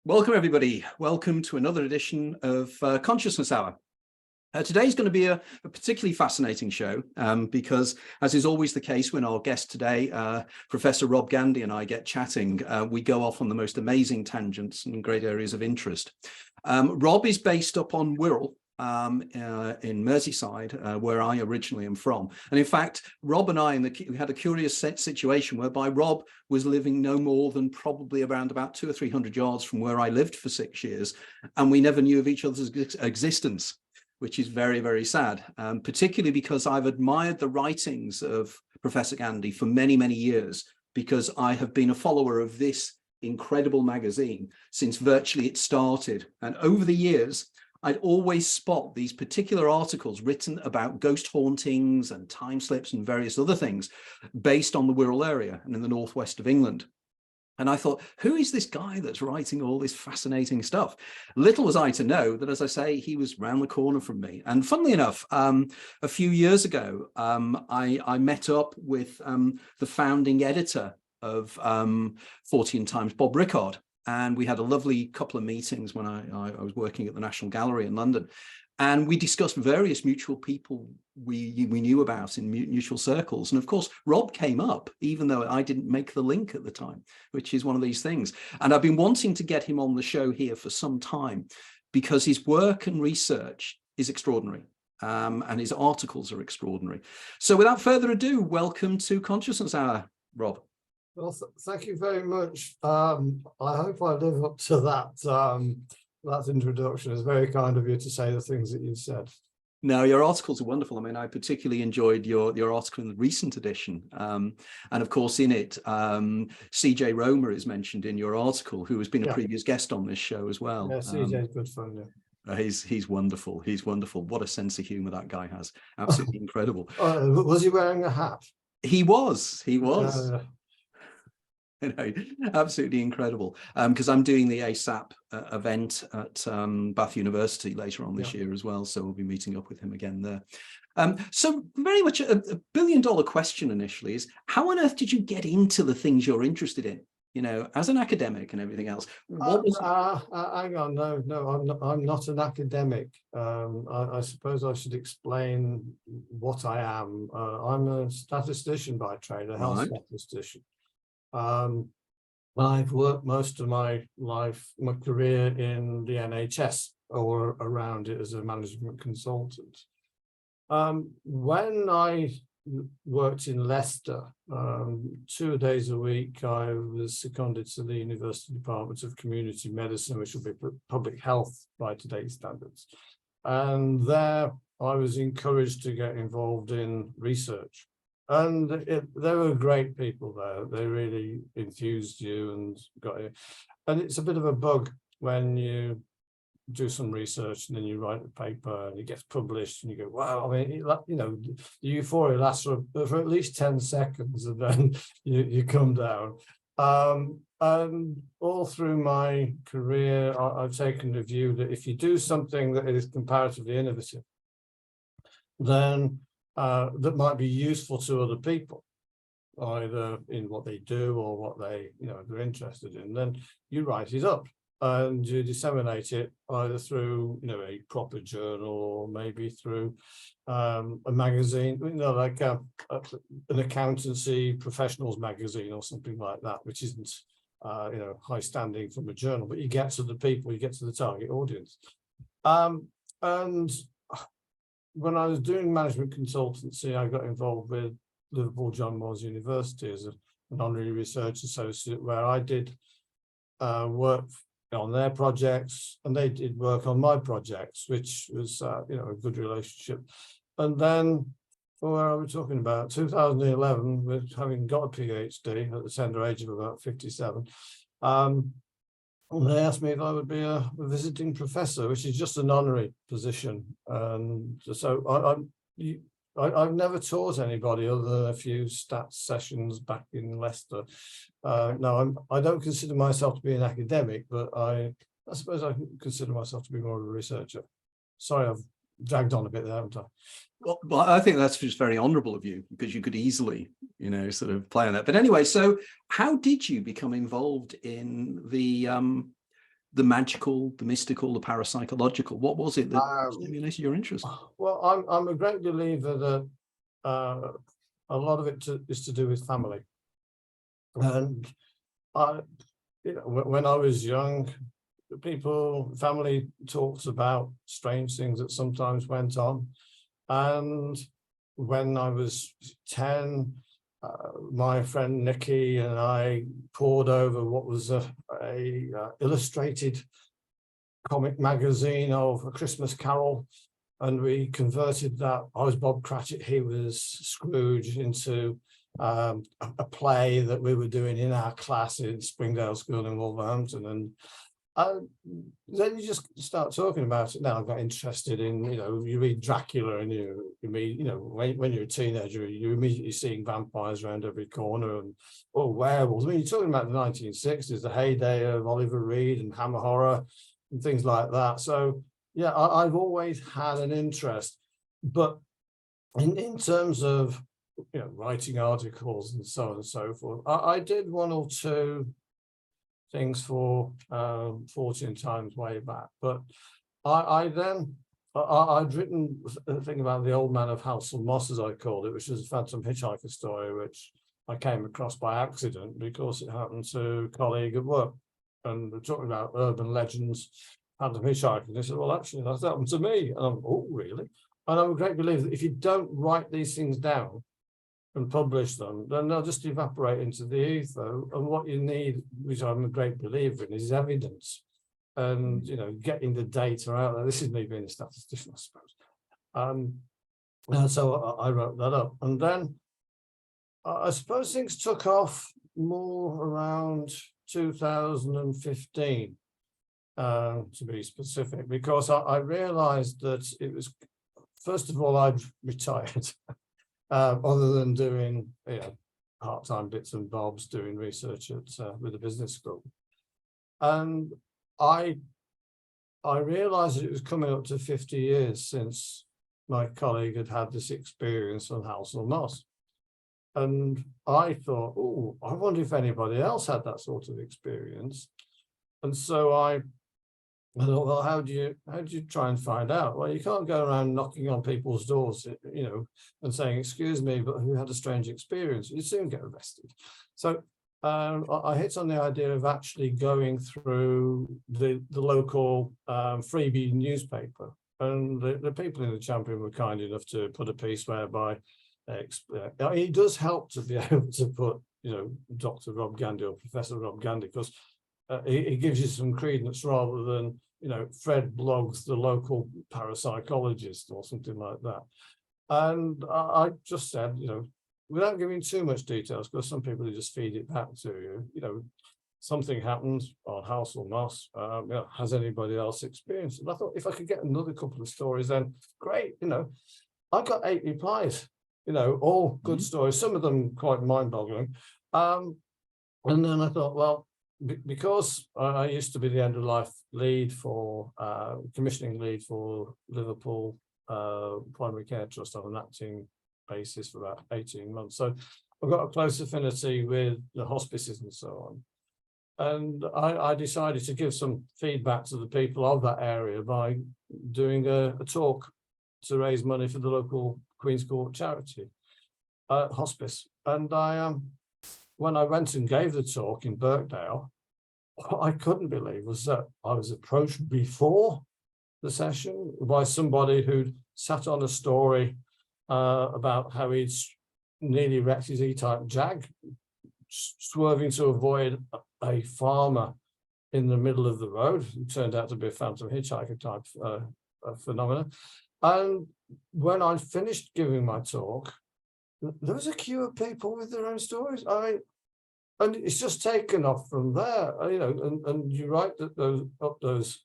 Welcome, everybody. Welcome to another edition of Consciousness Hour. Today's going to be a particularly fascinating show because, as is always the case when our guest today, Professor Rob Gandy, and I get chatting, we go off on the most amazing tangents and great areas of interest. Rob is based up on Wirral in Merseyside, where I originally am from. And in fact, Rob and I we had a curious situation whereby Rob was living no more than probably around about 200 or 300 yards from where I lived for 6 years, and we never knew of each other's existence, which is very, very sad, particularly because I've admired the writings of Professor Gandy for many, many years, because I have been a follower of this incredible magazine since virtually it started. And over the years, I'd always spot these particular articles written about ghost hauntings and time slips and various other things based on the Wirral area and in the northwest of England. And I thought, who is this guy that's writing all this fascinating stuff? Little was I to know that, as I say, he was round the corner from me. And funnily enough, a few years ago, I met up with the founding editor of Fortean Times, Bob Rickard. And we had a lovely couple of meetings when I was working at the National Gallery in London. And we discussed various mutual people we knew about in mutual circles. And of course, Rob came up, even though I didn't make the link at the time, which is one of these things. And I've been wanting to get him on the show here for some time because his work and research is extraordinary. And his articles are extraordinary. So without further ado, welcome to Consciousness Hour, Rob. Well, thank you very much. I hope I live up to that introduction. It's very kind of you to say the things that you said. No, your articles are wonderful. I mean, I particularly enjoyed your article in the recent edition. And of course, in it, CJ Romer is mentioned in your article, who has been a previous guest on this show as well. Yeah, CJ's good fun, yeah. He's wonderful. He's wonderful. What a sense of humor that guy has. Absolutely incredible. Was he wearing a hat? He was. You know, absolutely incredible. Because I'm doing the ASAP event at Bath University later on this year as well, so we'll be meeting up with him again there. So very much a billion-dollar question initially is, how on earth did you get into the things you're interested in? You know, as an academic and everything else. Hang on, no, I'm not an academic. I suppose I should explain what I am. I'm a statistician by trade, a health statistician. I've worked most of my career in the NHS or around it as a management consultant. When I worked in Leicester, 2 days a week, I was seconded to the University Department of Community Medicine, which will be public health by today's standards. And there I was encouraged to get involved in research. And there were great people there. They really enthused you and got you. And it's a bit of a bug when you do some research and then you write a paper and it gets published and you go, wow, I mean, you know, the euphoria lasts for at least 10 seconds and then you come down. And all through my career, I've taken the view that if you do something that is comparatively innovative, then that might be useful to other people, either in what they do or what they're interested in, then you write it up and you disseminate it either through a proper journal or maybe through a magazine, like an accountancy professionals magazine or something like that, which isn't high standing from a journal, but you get to the people, you get to the target audience. And when I was doing management consultancy, I got involved with Liverpool John Moores University as an honorary research associate, where I did work on their projects and they did work on my projects, which was a good relationship. And then, where are we talking about? 2011, with having got a PhD at the tender age of about 57. And they asked me if I would be a visiting professor, which is just an honorary position. And so I've never taught anybody other than a few stats sessions back in Leicester. No, I don't consider myself to be an academic, but I suppose I consider myself to be more of a researcher. Sorry, I've dragged on a bit there, haven't I? Well, I think that's just very honourable of you, because you could easily, sort of play on that. But anyway, so how did you become involved in the the magical, the mystical, the parapsychological? What was it that stimulated your interest? Well, I'm a great believer that a lot of it is to do with family. And when I was young, family talked about strange things that sometimes went on. And when I was 10, my friend Nikki and I pored over what was a illustrated comic magazine of A Christmas Carol, and we converted that. I was Bob Cratchit, he was Scrooge, into a play that we were doing in our class in Springdale School in Wolverhampton. And then you just start talking about it. Now I got interested in, you read Dracula and you meet, when you're a teenager, you're immediately seeing vampires around every corner and werewolves. I mean, you're talking about the 1960s, the heyday of Oliver Reed and Hammer horror and things like that. So yeah, I've always had an interest, but in terms of writing articles and so on and so forth, I did one or two things for Fortean Times way back, but I'd written a thing about the Old Man of Halsell Moss, as I called it, which is a Phantom Hitchhiker story, which I came across by accident because it happened to a colleague at work, and we're talking about urban legends, Phantom Hitchhiker, and they said, well, actually, that's happened to me. And I'm, oh, really? And I'm a great believer that if you don't write these things down and publish them, then they'll just evaporate into the ether. And what you need, which I'm a great believer in, is evidence. And getting the data out there. This is me being a statistician, I suppose. And so I wrote that up. And then I suppose things took off more around 2015, to be specific, because I realized that it was, first of all, I'd retired. Other than doing part-time bits and bobs, doing research with the business school. And I realized that it was coming up to 50 years since my colleague had had this experience on Halsell Moss. And I thought, oh, I wonder if anybody else had that sort of experience. And so I thought, well, how do you try and find out? Well, you can't go around knocking on people's doors, and saying, excuse me, but who had a strange experience? You soon get arrested. So I hit on the idea of actually going through the local freebie newspaper. And the people in the Champion were kind enough to put a piece whereby it does help to be able to put, Dr. Rob Gandy or Professor Rob Gandy, because it gives you some credence rather than, Fred Bloggs, the local parapsychologist or something like that. And I just said, without giving too much details, because some people just feed it back to you, something happened on Halsell Moss. Has anybody else experienced it? And I thought if I could get another couple of stories, then great. I got 8 replies, all good stories, some of them quite mind-boggling. And then I thought, well, because I used to be the end-of-life lead for, commissioning lead for Liverpool Primary Care Trust on an acting basis for about 18 months. So I've got a close affinity with the hospices and so on. And I decided to give some feedback to the people of that area by doing a talk to raise money for the local Queen's Court charity hospice. And when I went and gave the talk in Birkdale, what I couldn't believe was that I was approached before the session by somebody who'd sat on a story about how he'd nearly wrecked his E-type Jag, swerving to avoid a farmer in the middle of the road. It turned out to be a Phantom Hitchhiker type phenomenon. And when I finished giving my talk, there was a queue of people with their own stories. And it's just taken off from there, and you write those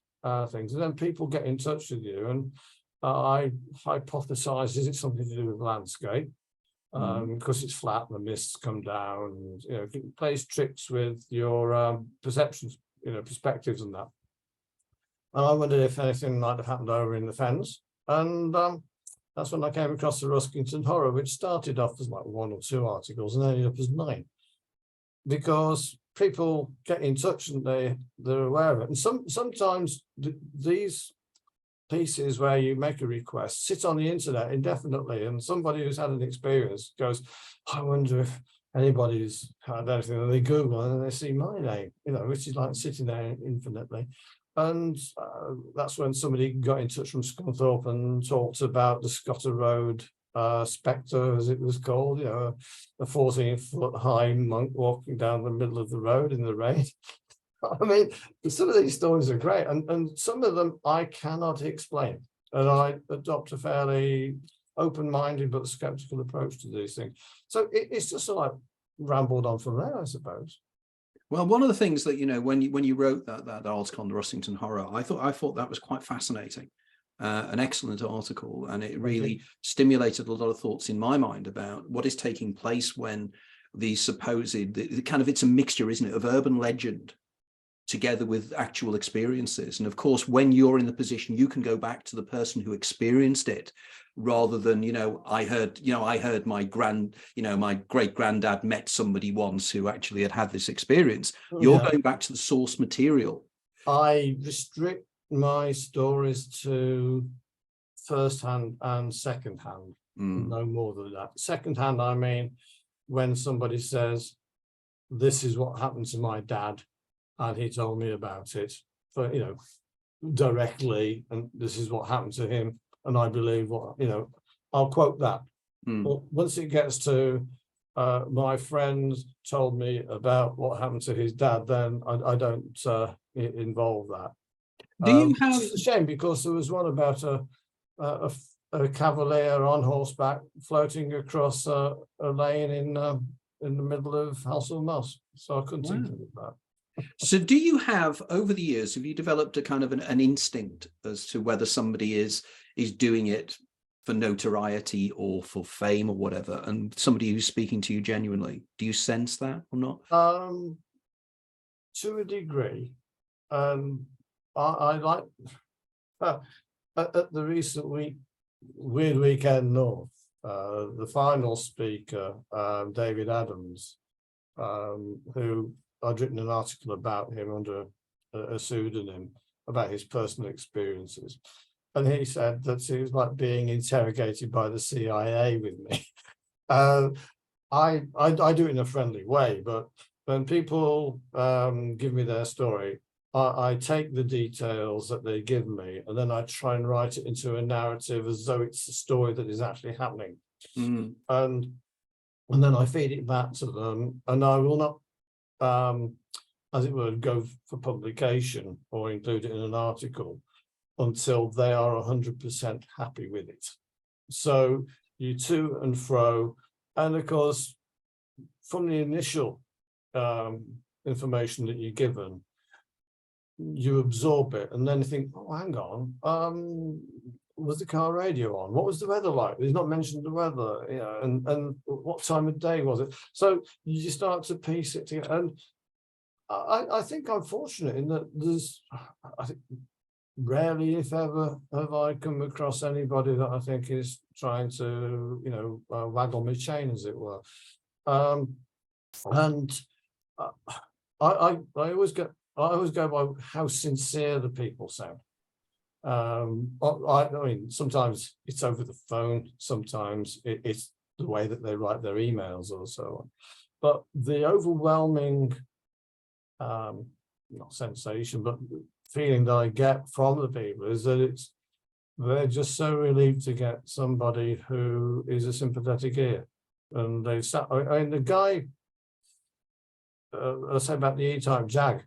things, and then people get in touch with you. And I hypothesize, is it something to do with landscape? Because it's flat and the mists come down, and it plays tricks with your perceptions, perspectives and that. And I wondered if anything might have happened over in the Fens. And that's when I came across the Ruskington Horror, which started off as like 1 or 2 articles and ended up as 9. Because people get in touch and they're aware of it. And sometimes these pieces where you make a request sit on the internet indefinitely, and somebody who's had an experience goes, I wonder if anybody's had anything, and they Google and they see my name, which is like sitting there infinitely. And that's when somebody got in touch from Scunthorpe and talked about the Scotter Road spectre, as it was called, a 14-foot high monk walking down the middle of the road in the rain. I mean, some of these stories are great, and some of them I cannot explain. And I adopt a fairly open-minded but skeptical approach to these things. So it's just sort of like rambled on from there, I suppose. Well, one of the things that, when you wrote that article on the Russington Horror, I thought that was quite fascinating, an excellent article, and it really stimulated a lot of thoughts in my mind about what is taking place when these supposed, it's a mixture, isn't it, of urban legend together with actual experiences. And of course, when you're in the position, you can go back to the person who experienced it, rather than, I heard my great granddad met somebody once who actually had this experience. You're going back to the source material. I restrict my stories to first-hand and second-hand, no more than that. Second-hand, I mean, when somebody says, this is what happened to my dad, and he told me about it, directly, and this is what happened to him, and I believe what, I'll quote that. But once it gets to my friend told me about what happened to his dad, then I don't involve that. Do you have? It's a shame, because there was one about a cavalier on horseback floating across a lane in the middle of Halsall Moss. So I couldn't think of that. So do you have, over the years, have you developed a kind of an instinct as to whether somebody is doing it for notoriety or for fame or whatever, and somebody who's speaking to you genuinely? Do you sense that or not? To a degree. I like at the recent Weird Weekend North, the final speaker, David Adams, who I'd written an article about him under a pseudonym about his personal experiences. And he said that he was like being interrogated by the CIA with me. I do it in a friendly way, but when people give me their story, I take the details that they give me, and then I try and write it into a narrative as though it's a story that is actually happening. And then I feed it back to them, and I will not, as it were, go for publication or include it in an article until they are 100% happy with it. So you to and fro, and of course, from the initial information that you're given, you absorb it, and then you think, oh, hang on, was the car radio on? What was the weather like? He's not mentioned the weather, and what time of day was it? So you start to piece it together. And I think I'm fortunate in that I think rarely, if ever, have I come across anybody that I think is trying to, waggle my chain, as it were. And I always go by how sincere the people sound. I mean, sometimes it's over the phone, sometimes it's the way that they write their emails or so on. But the overwhelming, not sensation, but feeling that I get from the people is that they're just so relieved to get somebody who is a sympathetic ear. And they sat, I mean, the guy, I say about the E-Type Jag,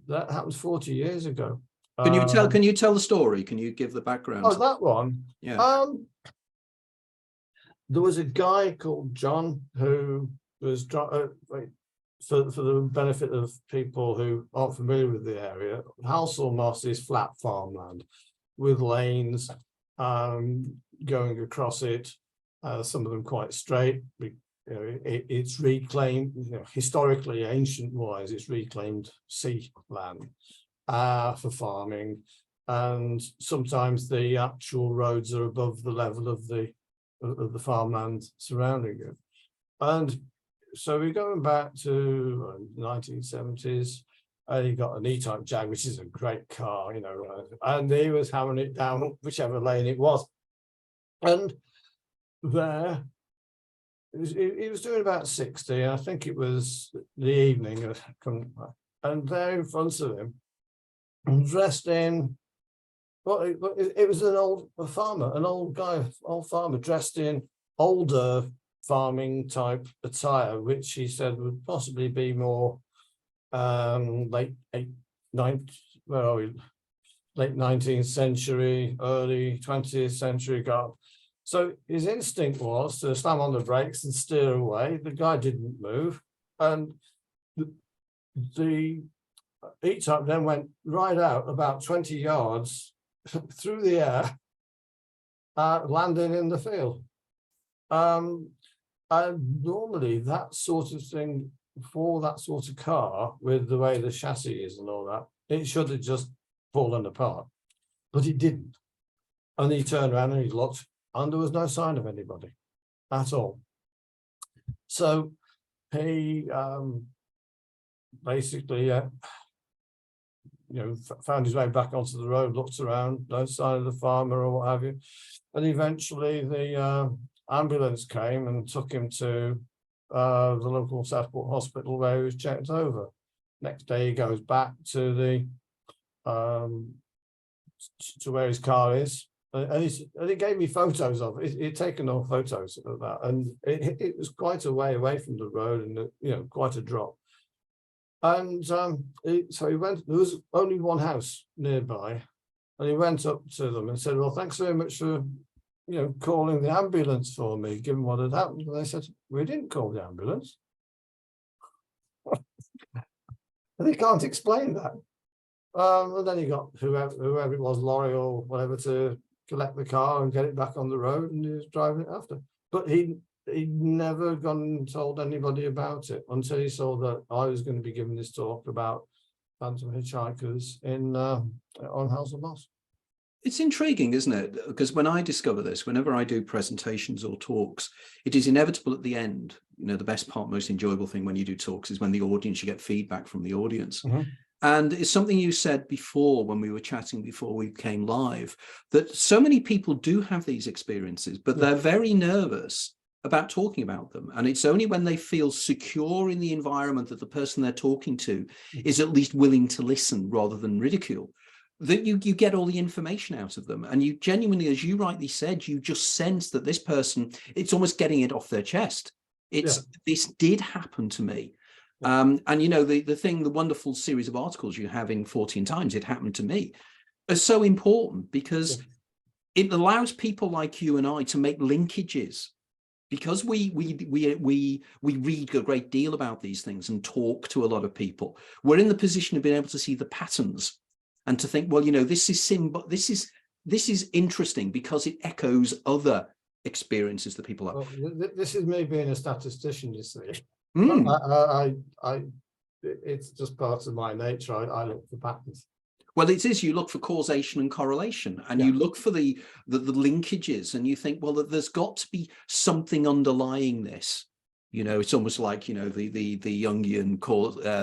that happened 40 years ago. Can you tell the story? Can you give the background? Oh, that one? Yeah. There was a guy called John who was, for the benefit of people who aren't familiar with the area, Halsall Moss is flat farmland with lanes going across it, some of them quite straight. It's reclaimed, historically, ancient-wise, it's reclaimed sea land for farming, and sometimes the actual roads are above the level of the farmland surrounding it. And so we're going back to 1970s. He got an E-Type Jag, which is a great car, you know, and he was hammering it down whichever lane it was. And there, he was doing about 60. I think it was the evening, and there in front of him, dressed in, well, it was an old farmer, an old guy, old farmer dressed in older farming type attire, which he said would possibly be more late 19th century, early 20th century garb. So his instinct was to slam on the brakes and steer away. The guy didn't move, and the E-Type then went right out about 20 yards through the air, landing in the field. And normally that sort of thing, for that sort of car, with the way the chassis is and all that, it should have just fallen apart, but it didn't. And he turned around and he looked, and there was no sign of anybody at all. So he basically found his way back onto the road, looked around, no sign of the farmer or what have you. And eventually the ambulance came and took him to the local Southport hospital, where he was checked over. Next day he goes back to the to where his car is, and he gave me photos of it. He'd taken all photos of that, and it was quite a way away from the road, and quite a drop. And so he went. There was only one house nearby, and he went up to them and said, "Well, thanks very much for calling the ambulance for me, given what had happened." And they said, "We didn't call the ambulance." And he can't explain that. And then he got whoever it was, lorry or whatever, to collect the car and get it back on the road, and he was driving it after. But he'd never gone and told anybody about it until he saw that I was going to be giving this talk about phantom hitchhikers on House of Moss. It's intriguing, isn't it? Because when I discover this, whenever I do presentations or talks, it is inevitable at the end. The best part, most enjoyable thing when you do talks is when the audience, you get feedback from the audience. Mm-hmm. And it's something you said before when we were chatting before we came live, that so many people do have these experiences, but they're very nervous about talking about them. And it's only when they feel secure in the environment that the person they're talking to is at least willing to listen rather than ridicule, that you get all the information out of them. And you genuinely, as you rightly said, you just sense that this person, it's almost getting it off their chest. This did happen to me. And the wonderful series of articles you have in Fortean Times, it happened to me, are so important because it allows people like you and I to make linkages, because we read a great deal about these things and talk to a lot of people. We're in the position of being able to see the patterns and to think, well, this is interesting because it echoes other experiences that people have. Well, this is me being a statistician, you see. It's just part of my nature. I look for patterns. Well, it is. You look for causation and correlation, and you look for the linkages, and you think, well, there's got to be something underlying this. It's almost like the Jungian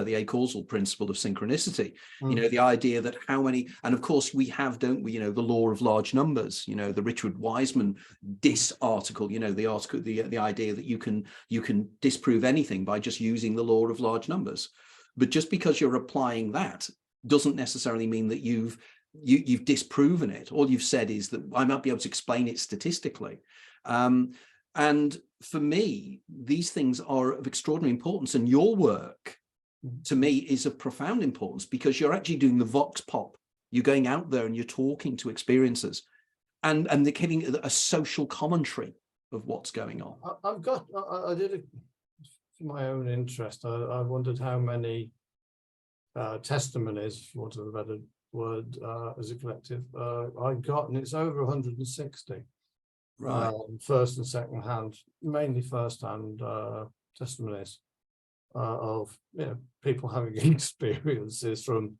the acausal principle of synchronicity. The idea that how many, and of course we have, don't we? The law of large numbers. The Richard Wiseman article. The idea that you can disprove anything by just using the law of large numbers. But just because you're applying that doesn't necessarily mean that you've disproven it. All you've said is that I might be able to explain it statistically. And for me, these things are of extraordinary importance. And your work, to me, is of profound importance because you're actually doing the vox pop. You're going out there and you're talking to experiences, and they're giving a social commentary of what's going on. I did it for my own interest. I wondered how many testimonies, for want of a better word, as a collective, I got, and it's over 160. Right. First and second hand, mainly first hand testimonies of people having experiences from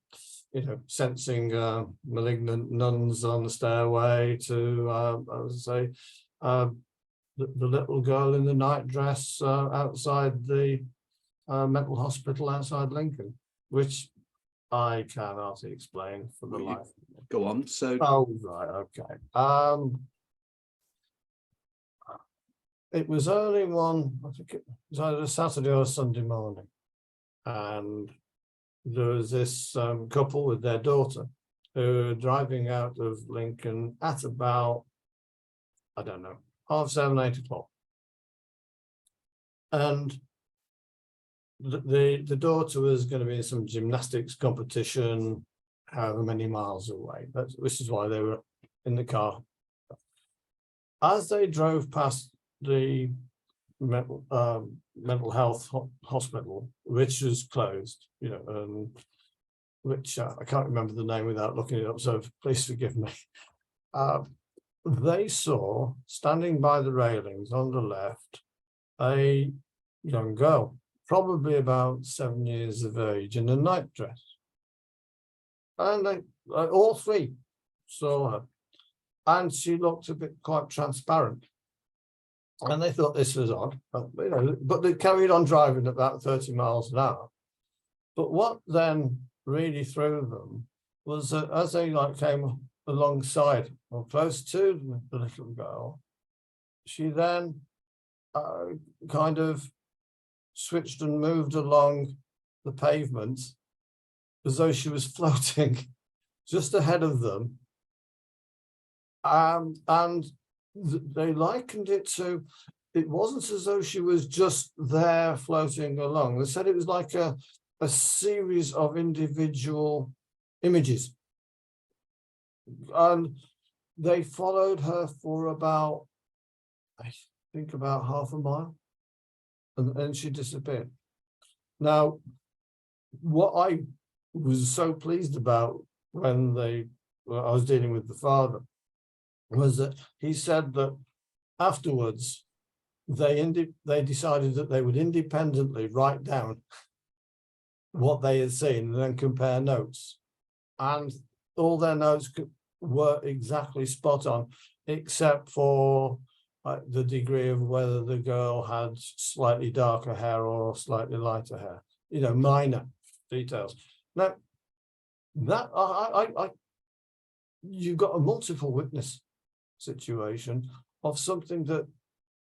sensing malignant nuns on the stairway to the little girl in the night dress outside the mental hospital outside Lincoln, which I cannot explain for the life of me. Go on. So, Oh, right, okay. It was early I think it was either a Saturday or a Sunday morning, and there was this couple with their daughter who were driving out of Lincoln at about, I don't know, 7:30, 8 o'clock. And the daughter was going to be in some gymnastics competition, however many miles away. This is why they were in the car. As they drove past the mental health hospital, which was closed, which I can't remember the name without looking it up, so please forgive me. They saw, standing by the railings on the left, a young girl, probably about 7 years of age, in a night dress. And they all three saw her. And she looked a bit quite transparent. And they thought this was odd, but they carried on driving at about 30 miles an hour. But what then really threw them was that as they came alongside or close to the little girl, she then kind of switched and moved along the pavement as though she was floating just ahead of them. And they likened it to, it wasn't as though she was just there floating along. They said it was like a series of individual images. And they followed her for about, I think about half a mile, and she disappeared. Now, what I was so pleased about when I was dealing with the father was that he said that afterwards they decided that they would independently write down what they had seen and then compare notes, and all their notes were exactly spot on, except for the degree of whether the girl had slightly darker hair or slightly lighter hair, minor details. Now, that you've got a multiple witness situation of something that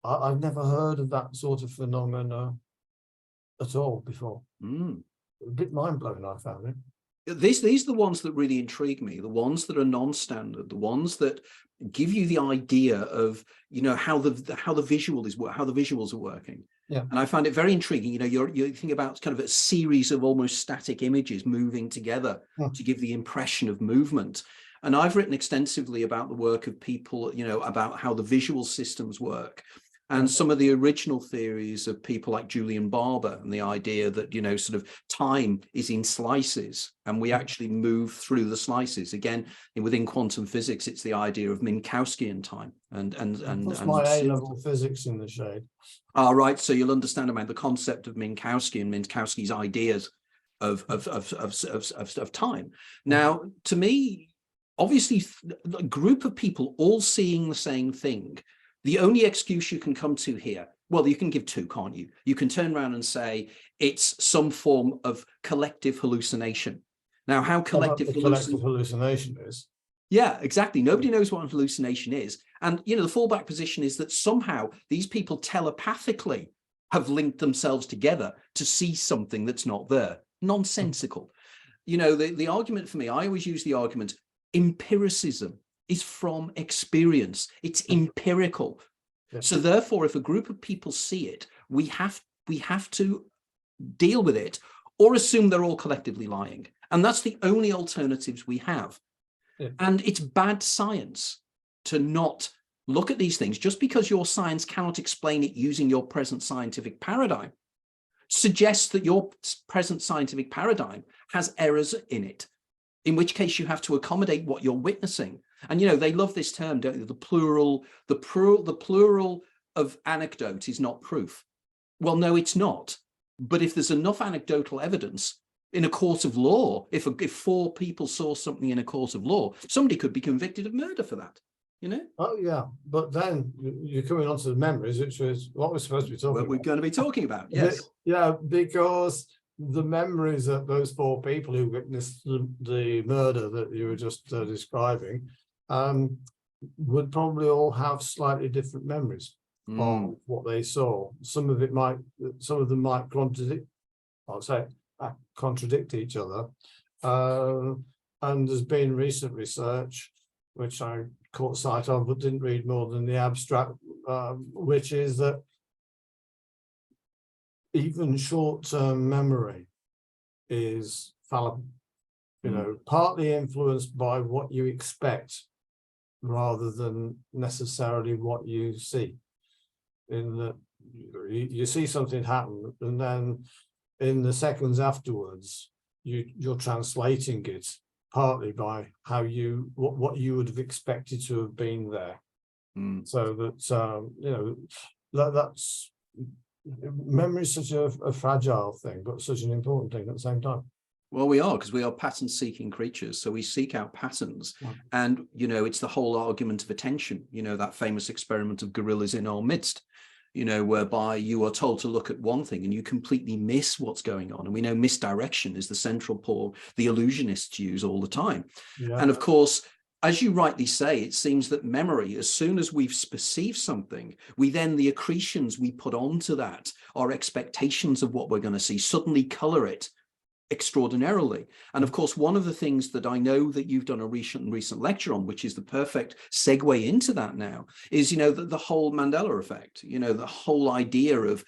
I've never heard of, that sort of phenomena at all before. A bit mind-blowing, I found it. These are the ones that really intrigue me, the ones that are non-standard, the ones that give you the idea of, how the visuals are working. Yeah. And I find it very intriguing. You think about kind of a series of almost static images moving together to give the impression of movement. And I've written extensively about the work of people, about how the visual systems work. And some of the original theories of people like Julian Barber, and the idea that, sort of time is in slices and we actually move through the slices. Again, within quantum physics, it's the idea of Minkowskian time. That's my A-level physics in the shade. Right. So you'll understand about the concept of Minkowski and Minkowski's ideas of time. Now, to me, obviously, a group of people all seeing the same thing. The only excuse you can come to here, well, you can give two, can't you? You can turn around and say it's some form of collective hallucination. Now, how collective hallucination is? Yeah, exactly. Nobody knows what a hallucination is. And, the fallback position is that somehow these people telepathically have linked themselves together to see something that's not there. Nonsensical. The argument for me, I always use the argument, empiricism is from experience. It's empirical. Yes. So therefore, if a group of people see it, we have to deal with it or assume they're all collectively lying. And that's the only alternatives we have. Yeah. And it's bad science to not look at these things. Just because your science cannot explain it using your present scientific paradigm suggests that your present scientific paradigm has errors in it, in which case you have to accommodate what you're witnessing. And, they love this term, don't they? The plural of anecdote is not proof. Well, no, it's not. But if there's enough anecdotal evidence in a court of law, if four people saw something in a court of law, somebody could be convicted of murder for that. you know? Oh, yeah. But then you're coming on to the memories, which was what we're supposed to be talking What we're about. going to be talking about, yes. Yeah, because the memories of those four people who witnessed the murder that you were just describing would probably all have slightly different memories of what they saw. Some of them might contradict each other. And there's been recent research, which I caught sight of, but didn't read more than the abstract, which is that even short-term memory is fallible, partly influenced by what you expect rather than necessarily what you see. In that you see something happen, and then in the seconds afterwards, you're translating it partly by how what you would have expected to have been there. So that that's memory is such a fragile thing, but such an important thing at the same time. Well, we are, because we are pattern-seeking creatures. So we seek out patterns. And, it's the whole argument of attention, that famous experiment of gorillas in our midst, whereby you are told to look at one thing and you completely miss what's going on. And we know misdirection is the central point the illusionists use all the time. Yeah. And of course, as you rightly say, it seems that memory, as soon as we've perceived something, the accretions we put onto that, our expectations of what we're going to see, suddenly color it extraordinarily. And of course, one of the things that I know that you've done a recent lecture on, which is the perfect segue into that now, is the whole Mandela effect, the whole idea of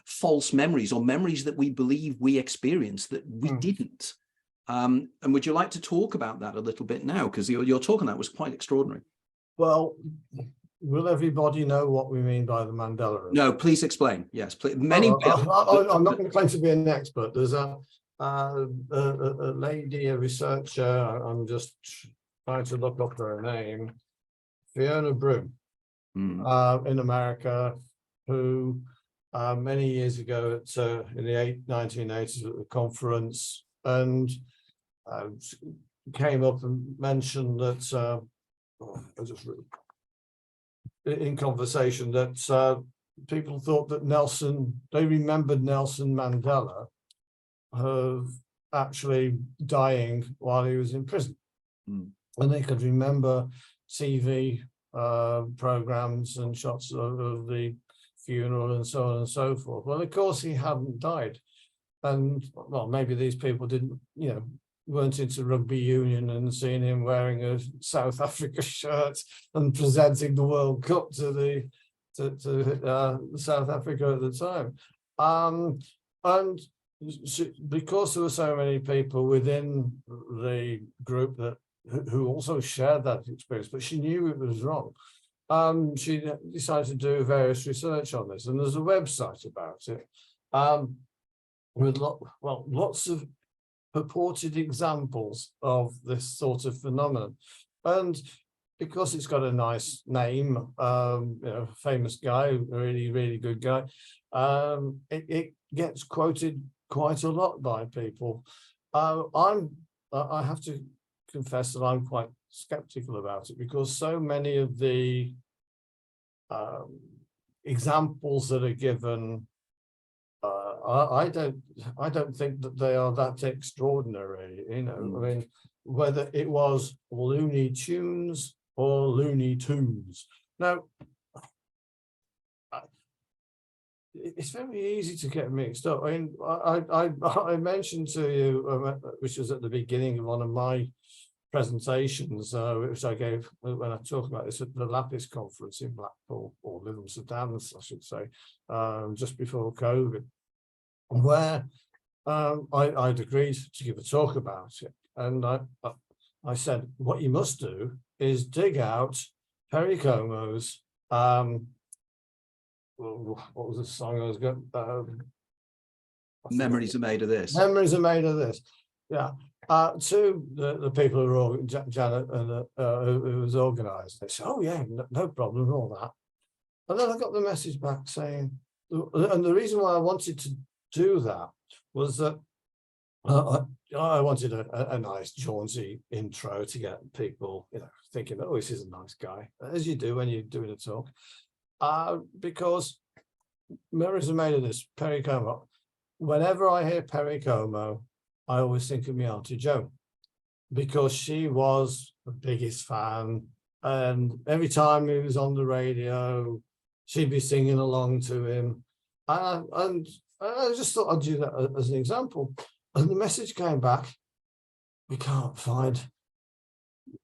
false memories, or memories that we believe we experienced that we didn't. And would you like to talk about that a little bit now, because your talk on that was quite extraordinary. Well, will everybody know what we mean by the Mandela effect? No, please explain. Yes, please. I'm not going to claim to be an expert. There's a lady, a researcher, I'm just trying to look up her name, Fiona Broome, in America, who many years ago in the 1980s at the conference, and came up and mentioned that in conversation that people thought that they remembered Nelson Mandela of actually dying while he was in prison. And they could remember TV programs and shots of the funeral and so on and so forth. Well, of course, he hadn't died. And well, maybe these people weren't into rugby union and seeing him wearing a South Africa shirt and presenting the World Cup to South Africa at the time. And because there were so many people within the group who also shared that experience, but she knew it was wrong. She decided to do various research on this, and there's a website about it with lots of purported examples of this sort of phenomenon. And because it's got a nice name, famous guy, a really, really good guy, it gets quoted quite a lot by people. I have to confess that I'm quite skeptical about it, because so many of the examples that are given, I don't think that they are that extraordinary. I mean, whether it was Looney Tunes or Looney Tunes. Now, it's very easy to get mixed up. I mean, I mentioned to you, which was at the beginning of one of my presentations, which I gave when I talked about this at the Lapis conference in Blackpool, or Lytham St Anne's, I should say, just before COVID, where I'd agreed to give a talk about it. And I said, what you must do is dig out Perry Como's, what was the song I was going? Memories are made of this. Memories are made of this. Yeah. To the people who were Janet and who was organised, they said, "Oh yeah, no problem, all that." And then I got the message back saying, and the reason why I wanted to do that was that I wanted a nice jaunty intro to get people, thinking, oh, this is a nice guy, as you do when you're doing a talk. Because memories are made of this, Perry Como. Whenever I hear Perry Como, I always think of my Auntie Jo, because she was the biggest fan. And every time he was on the radio, she'd be singing along to him. And I just thought I'd do that as an example. And the message came back, we can't find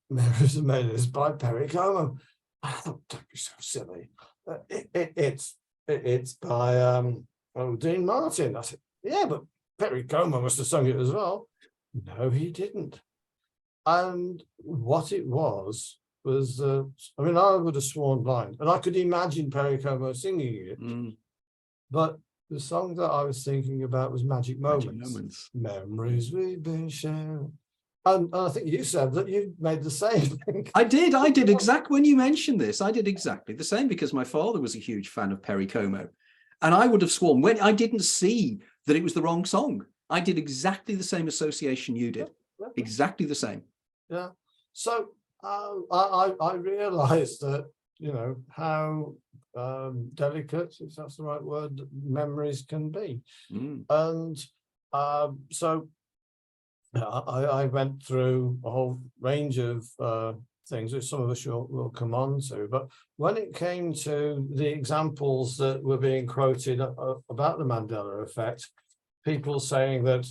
Memories of Menace by Perry Como. I thought, don't be so silly. It's by Dean Martin. I said, yeah, but Perry Como must have sung it as well. No, he didn't. And what it was, I mean, I would have sworn blind, and I could imagine Perry Como singing it, but the song that I was thinking about was Magic Moments. Memories we've been sharing. And I think you said that you made the same thing. I did exactly, when you mentioned this, I did exactly the same, because my father was a huge fan of Perry Como. And I would have sworn, when I didn't see that it was the wrong song, I did exactly the same association you did. Yeah. Exactly the same. Yeah. So I realized that, how delicate, if that's the right word, memories can be. And so I went through a whole range of things, which some of us will come on to. But when it came to the examples that were being quoted about the Mandela effect, people saying that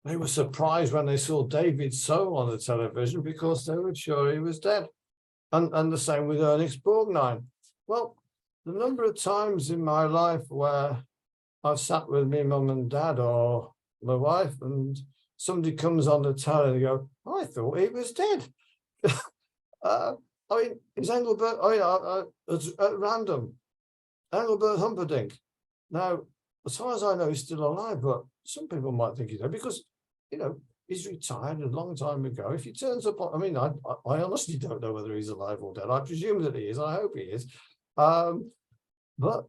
they were surprised when they saw David So on the television because they were sure he was dead. And the same with Ernest Borgnine. Well, the number of times in my life where I've sat with me mum and dad or my wife, and somebody comes on the telly and they go, I thought he was dead. I mean, it's Engelbert, at random, Engelbert Humperdinck. Now, as far as I know, he's still alive, but some people might think he's dead because, he's retired a long time ago. If he turns up, I mean, I honestly don't know whether he's alive or dead. I presume that he is. I hope he is. But,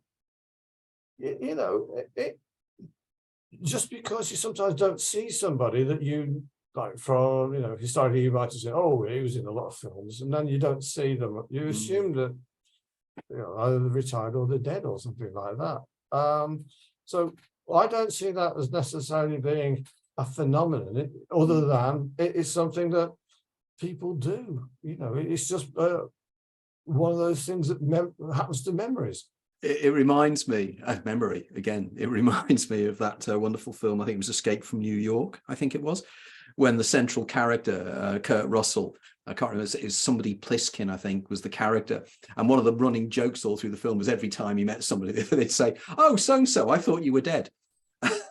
just because you sometimes don't see somebody that you like from, historically you might have said, oh, he was in a lot of films, and then you don't see them. You assume that, either they're retired or they're dead or something like that. So I don't see that as necessarily being a phenomenon, other than it is something that people do. It's just one of those things that happens to memories. It reminds me of memory again. It reminds me of that wonderful film. I think it was Escape from New York. I think it was, when the central character, Kurt Russell, I can't remember, it was somebody Pliskin, I think, was the character. And one of the running jokes all through the film was every time he met somebody, they'd say, "Oh, so-and-so, I thought you were dead."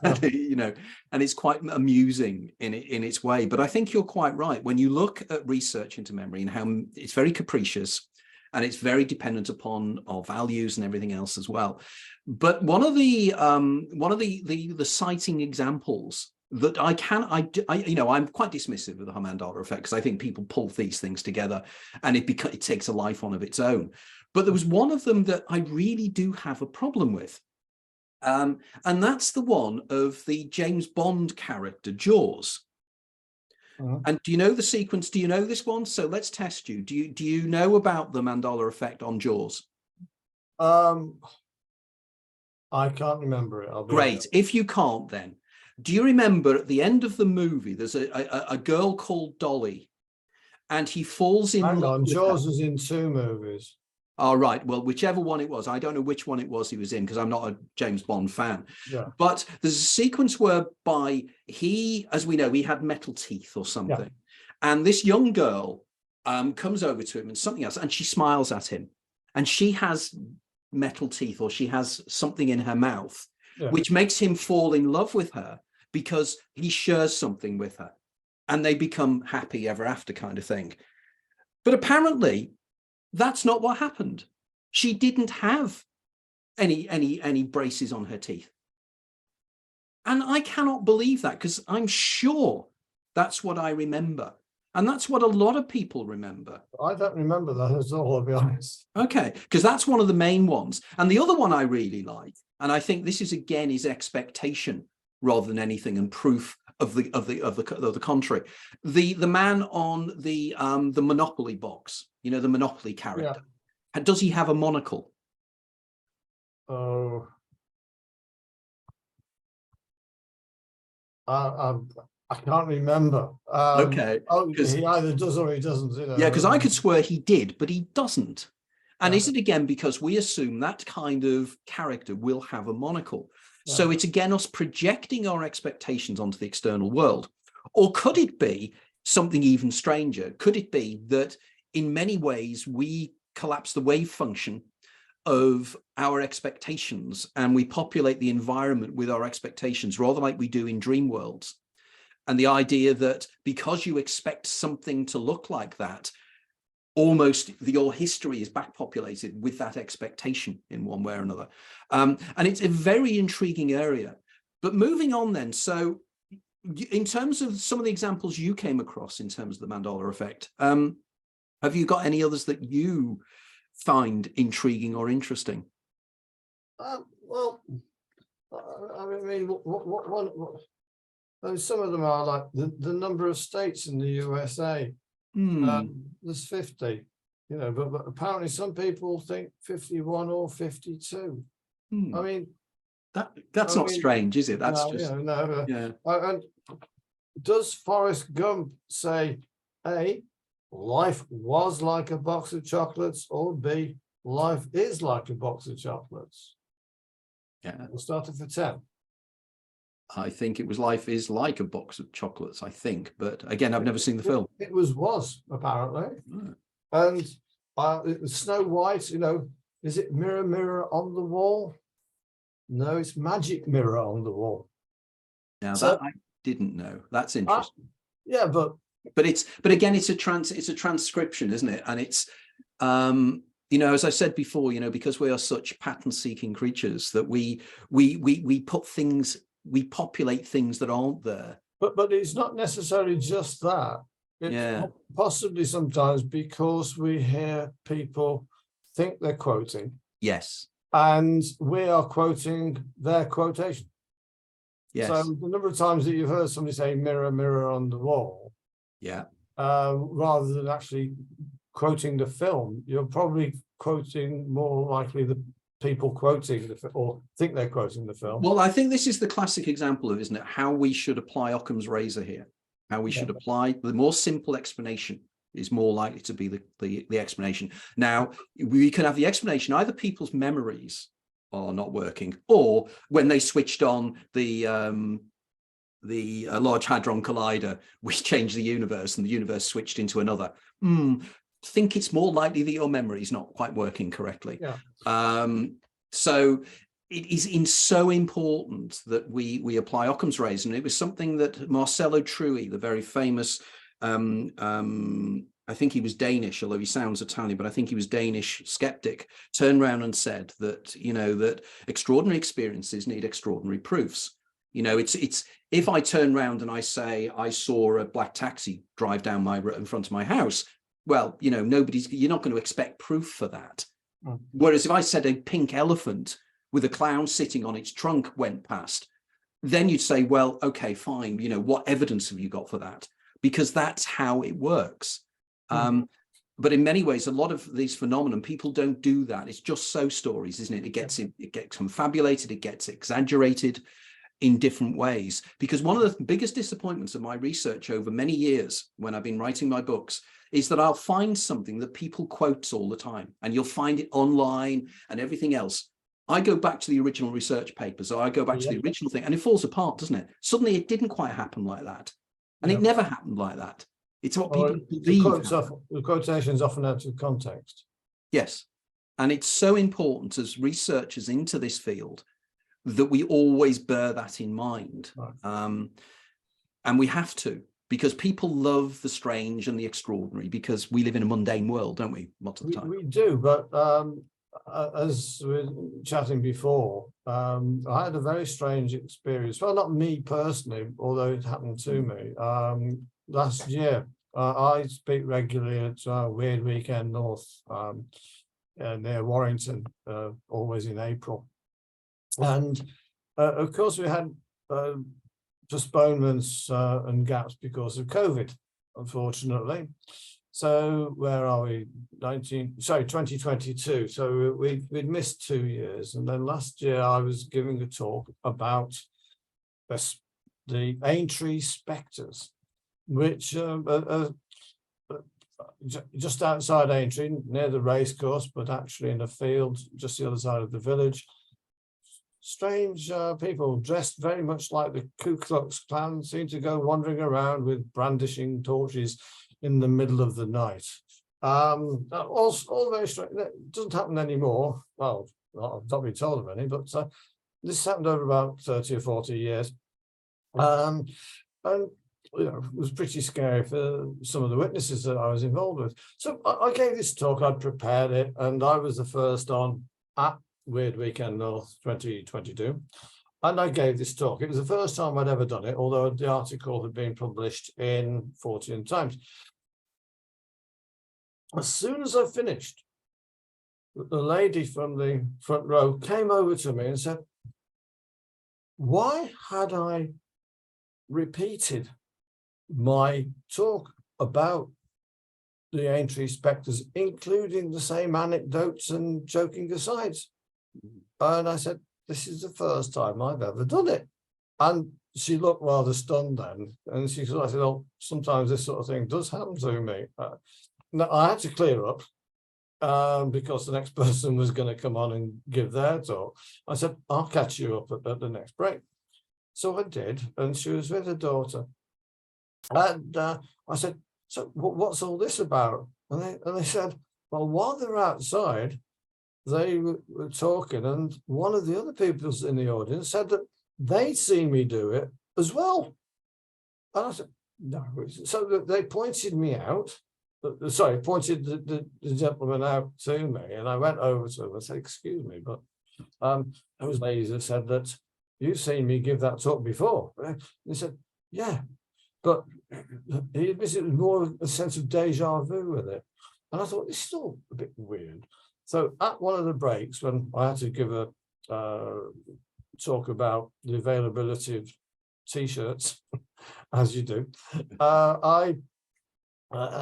Yeah. And it's quite amusing in its way. But I think you're quite right. When you look at research into memory and how it's very capricious, and it's very dependent upon our values and everything else as well. But one of the citing examples that I'm quite dismissive of the Mandela effect, because I think people pull these things together and it takes a life on of its own. But there was one of them that I really do have a problem with. And that's the one of the James Bond character, Jaws. And do you know the sequence? Do you know this one? So let's test you. Do you know about the Mandela effect on Jaws? I can't remember it. Great. If you can't, then do you remember at the end of the movie, there's a girl called Dolly, and he falls in love with Jaws her. was in 2 movies. All right. Well, whichever one it was, I don't know which one it was he was in, because I'm not a James Bond fan. Yeah. But there's a sequence whereby he, as we know, he had metal teeth or something. Yeah. And this young girl comes over to him and something else, and she smiles at him. And she has metal teeth, or she has something in her mouth, which makes him fall in love with her because he shares something with her. And they become happy ever after kind of thing. But apparently, that's not what happened. She didn't have any braces on her teeth. And I cannot believe that, because I'm sure that's what I remember. And that's what a lot of people remember. I don't remember that at all, I'll be honest. Okay, because that's one of the main ones. And the other one I really like, and I think this is, again, is expectation rather than anything, and proof of the contrary. The man on the Monopoly box, you know, the Monopoly character, does he have a monocle? Oh, I can't remember. Okay. He either does or he doesn't. You know. Yeah, because I could swear he did, but he doesn't. And Yeah. is it again because we assume that kind of character will have a monocle? Yeah. So it's again us projecting our expectations onto the external world. Or could it be something even stranger? Could it be that in many ways we collapse the wave function of our expectations and we populate the environment with our expectations, rather like we do in dream worlds? And the idea that because you expect something to look like that, almost your history is backpopulated with that expectation in one way or another. And it's a very intriguing area. But moving on then, so in terms of some of the examples you came across in terms of the Mandela effect, have you got any others that you find intriguing or interesting? Well, I mean, some of them are like the number of states in the USA. There's 50, you know, but apparently some people think 51 or 52. I mean, that's not strange, is it? That's no, just, you know, yeah. And does Forrest Gump say A, life was like a box of chocolates, or B, life is like a box of chocolates? Yeah, we'll start it for 10. I think it was life is like a box of chocolates, I think. But again, I've never seen the film. It was apparently. And it was Snow White, you know, is it mirror, mirror on the wall? No, it's magic mirror on the wall. Now that I didn't know. That's interesting. Yeah, but again, it's a transcription, isn't it? And it's you know, as I said before, you know, because we are such pattern-seeking creatures that we put things, we populate things that aren't there. But it's not necessarily just that. It's possibly sometimes because we hear people think they're quoting. Yes. And we are quoting their quotation. Yes. So the number of times that you've heard somebody say mirror, mirror on the wall. Yeah. Rather than actually quoting the film, you're probably quoting more likely the people quoting the film or think they're quoting the film. Well, I think this is the classic example of, isn't it, how we should apply Occam's razor here. How we should apply the more simple explanation is more likely to be the explanation. Now, we can have the explanation, either people's memories are not working, or when they switched on the Large Hadron Collider, we changed the universe and the universe switched into another. Think it's more likely that your memory is not quite working correctly. So it is so important that we apply Occam's razor. And it was something that Marcello Trui, the very famous, I think he was Danish, although he sounds Italian, but I think he was Danish skeptic, turned around and said that, you know, that extraordinary experiences need extraordinary proofs. You know, it's if I turn around and I say I saw a black taxi drive down in front of my house, well, you know, you're not going to expect proof for that. Whereas if I said a pink elephant with a clown sitting on its trunk went past, then you'd say, well, okay, fine. You know, what evidence have you got for that? Because that's how it works. But in many ways, a lot of these phenomena, people don't do that. It's just so stories, isn't it? It gets confabulated, it gets exaggerated in different ways. Because one of the biggest disappointments of my research over many years when I've been writing my books is that I'll find something that people quote all the time, and you'll find it online and everything else. I go back to the original research papers, or I go back to the original thing, and it falls apart, doesn't it? Suddenly it didn't quite happen like that. And it never happened like that. It's what people believe. The quotation is often out of context. Yes. And it's so important as researchers into this field that we always bear that in mind. And we have to, because people love the strange and the extraordinary, because we live in a mundane world, don't we? Lots of the time. We do, but as we were chatting before, I had a very strange experience. Well, not me personally, although it happened to me. Last year, I speak regularly at Weird Weekend North near Warrington, always in April. And of course, we had postponements and gaps because of COVID, unfortunately. So where are we? 2022. So we'd missed 2 years. And then last year I was giving a talk about the Aintree spectres, which just outside Aintree, near the racecourse, but actually in a field just the other side of the village. Strange people dressed very much like the Ku Klux Klan seem to go wandering around with brandishing torches in the middle of the night. All very strange. It doesn't happen anymore. Well, I've not been told of any, but this happened over about 30 or 40 years. And you know, it was pretty scary for some of the witnesses that I was involved with. So I gave this talk, I'd prepared it, and I was the first on at Weird Weekend North 2022. And I gave this talk. It was the first time I'd ever done it, although the article had been published in Fortean Times. As soon as I finished, the lady from the front row came over to me and said, why had I repeated my talk about the Aintree spectres, including the same anecdotes and joking asides? And I said, this is the first time I've ever done it. And she looked rather stunned then. And she said, oh, sometimes this sort of thing does happen to me. Now, I had to clear up because the next person was going to come on and give their talk. I said, I'll catch you up at the next break. So I did, and she was with her daughter. And I said, so what's all this about? And they said, well, while they're outside, they were talking, and one of the other people in the audience said that they'd seen me do it as well. And I said, no. So they pointed me out, pointed the gentleman out to me, and I went over to him and said, excuse me, but those ladies have said that you've seen me give that talk before. And he said, yeah, but he admitted it was more a sense of deja vu with it. And I thought, this is all a bit weird. So at one of the breaks, when I had to give a talk about the availability of T-shirts, as you do, I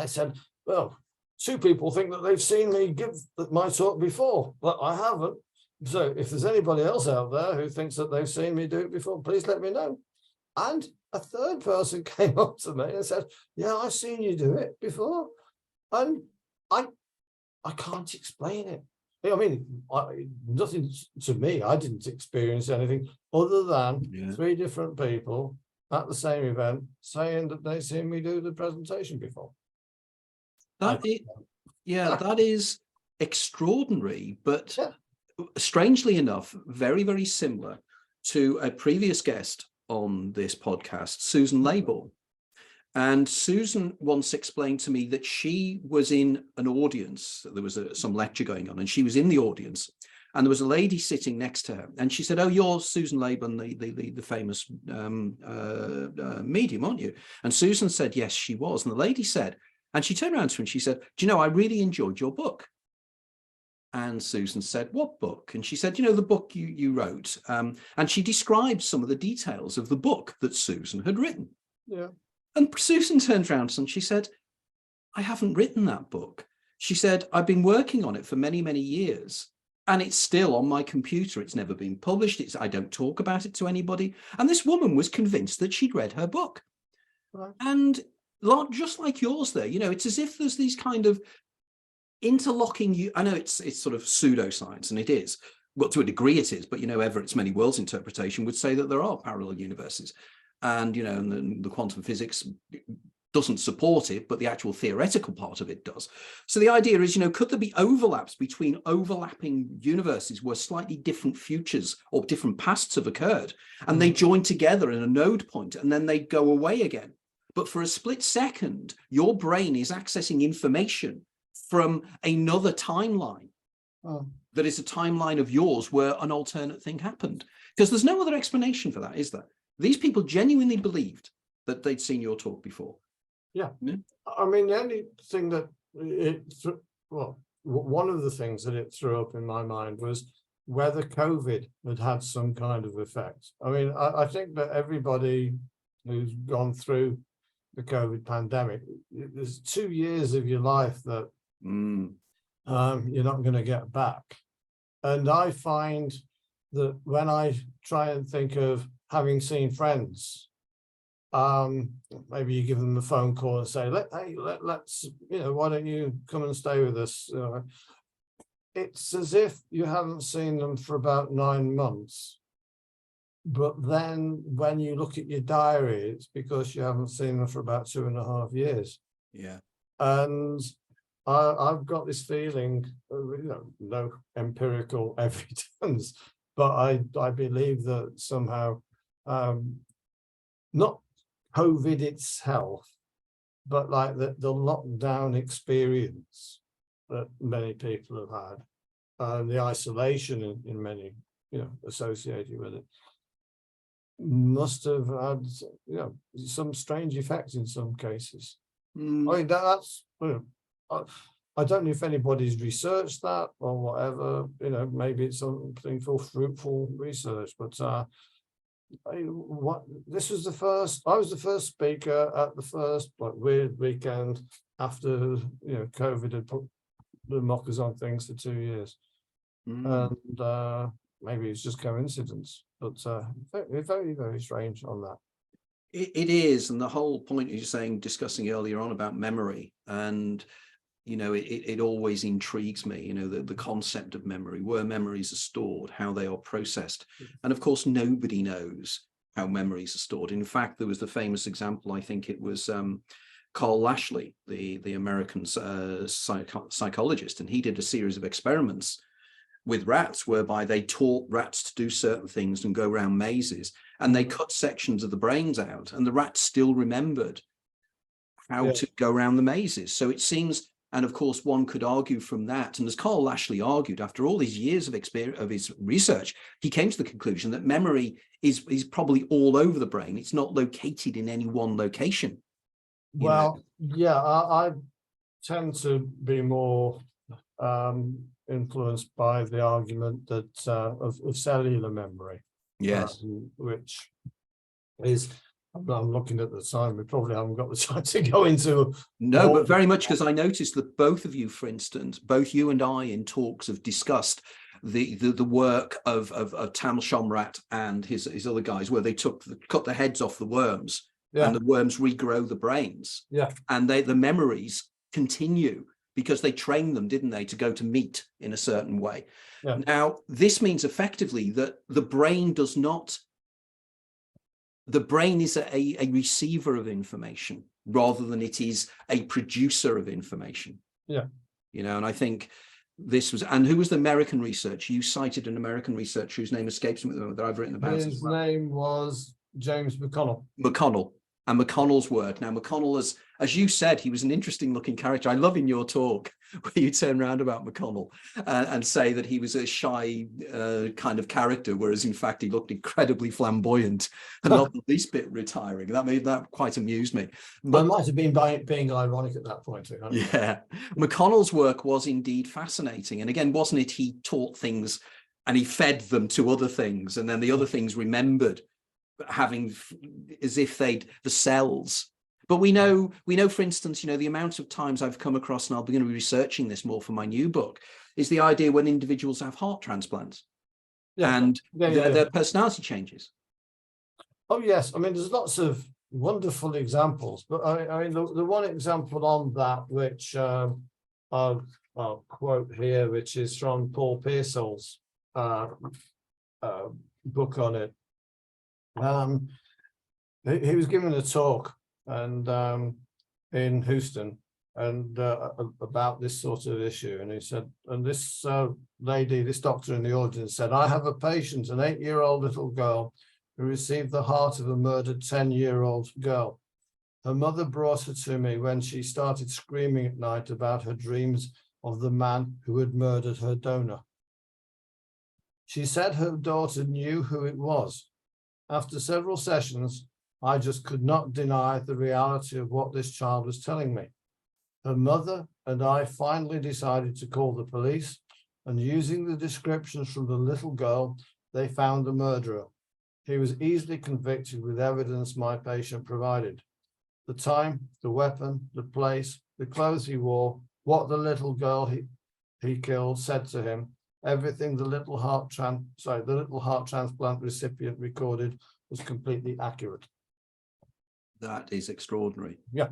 said, well, 2 people think that they've seen me give my talk before, but I haven't. So if there's anybody else out there who thinks that they've seen me do it before, please let me know. And a third person came up to me and said, yeah, I've seen you do it before. And I can't explain it. I mean, nothing to me, I didn't experience anything other than 3 different people at the same event saying that they've seen me do the presentation before. That is extraordinary, but strangely enough, very, very similar to a previous guest on this podcast, Susan Laybourne. And Susan once explained to me that she was in an audience, there was some lecture going on, and she was in the audience, and there was a lady sitting next to her, and she said, oh, you're Susan Laybourne, the famous medium, aren't you? And Susan said, yes, she was. And the lady said, and she turned around to her and she said, do you know, I really enjoyed your book. And Susan said, what book? And she said, you know, the book you wrote. And she described some of the details of the book that Susan had written. Yeah. And Susan turned around and she said, I haven't written that book. She said, I've been working on it for many, many years, and it's still on my computer. It's never been published. I don't talk about it to anybody. And this woman was convinced that she'd read her book. Right. And just like yours there, you know, it's as if there's these kind of interlocking, I know it's sort of pseudoscience, and it is, well, to a degree it is, but, you know, Everett's many worlds interpretation would say that there are parallel universes. And, you know, and the quantum physics doesn't support it, but the actual theoretical part of it does. So the idea is, you know, could there be overlaps between overlapping universes where slightly different futures or different pasts have occurred, and they join together in a node point, and then they go away again? But for a split second, your brain is accessing information from another timeline that is a timeline of yours where an alternate thing happened. Because there's no other explanation for that, is there? These people genuinely believed that they'd seen your talk before. Yeah. I mean, the only thing that one of the things that it threw up in my mind was whether COVID had some kind of effect. I mean, I think that everybody who's gone through the COVID pandemic, there's 2 years of your life that you're not going to get back. And I find that when I try and think of having seen friends, maybe you give them a phone call and say, let's, why don't you come and stay with us? It's as if you haven't seen them for about 9 months. But then when you look at your diary, it's because you haven't seen them for about 2.5 years. Yeah. And I've got this feeling, no empirical evidence, but I believe that somehow, not COVID itself, but like the lockdown experience that many people have had, and the isolation in many, associated with it, must have had, some strange effects in some cases. I mean, that's, I don't know if anybody's researched that or whatever, maybe it's something for fruitful research, but this was I was the first speaker at the first weird weekend after, COVID had put the mockers on things for 2 years. And maybe it's just coincidence, but very, very strange on that. It is, and the whole point you're saying, discussing earlier on about memory, and it always intrigues me, the concept of memory, where memories are stored, how they are processed, and of course nobody knows how memories are stored. In fact, there was the famous example, I think it was Carl Lashley, the American psychologist, and he did a series of experiments with rats whereby they taught rats to do certain things and go around mazes, and they cut sections of the brains out, and the rats still remembered how to go around the mazes. So it seems, and of course one could argue from that, and as Carl Lashley argued, after all these years of experience of his research, he came to the conclusion that memory is probably all over the brain. It's not located in any one location. Well, yeah, I tend to be more influenced by the argument that of cellular memory. Yes. Which is, I'm looking at the time, we probably haven't got the time to go into. No, but very much, because I noticed that both of you, for instance, both you and I in talks have discussed the work of Tam Shomrat and his other guys, where they cut the heads off the worms, and the worms regrow the brains. Yeah. And the memories continue because they trained them, didn't they, to go to meat in a certain way. Yeah. Now, this means effectively that the brain does not, the brain is a receiver of information rather than it is a producer of information. Yeah. And I think this was, and who was the American researcher? You cited an American researcher whose name escapes me that I've written about. His name was James McConnell. McConnell. And McConnell's work. Now, McConnell, as you said, he was an interesting looking character. I love in your talk where you turn around about McConnell and say that he was a shy kind of character, whereas in fact he looked incredibly flamboyant and not the least bit retiring. That quite amused me. But I might have been being ironic at that point. Yeah. McConnell's work was indeed fascinating. And again, wasn't it, he taught things and he fed them to other things, and then the other things remembered, having as if the cells. But we know, for instance, the amount of times I've come across, and I'll be going to be researching this more for my new book, is the idea when individuals have heart transplants and their personality changes. Oh, yes. I mean, there's lots of wonderful examples, but I mean, the one example on that, which I'll quote here, which is from Paul Pearsall's book on it. He was giving a talk in Houston and about this sort of issue, and he said, and this this doctor in the audience said, I have a patient, an 8-year-old little girl who received the heart of a murdered 10-year-old girl. Her mother brought her to me when she started screaming at night about her dreams of the man who had murdered her donor. She said her daughter knew who it was. After several sessions, I just could not deny the reality of what this child was telling me. Her mother and I finally decided to call the police, and using the descriptions from the little girl, they found the murderer. He was easily convicted with evidence my patient provided. The time, the weapon, the place, the clothes he wore, what the little girl he killed said to him, everything the little heart transplant recipient recorded was completely accurate. That is extraordinary. Yeah.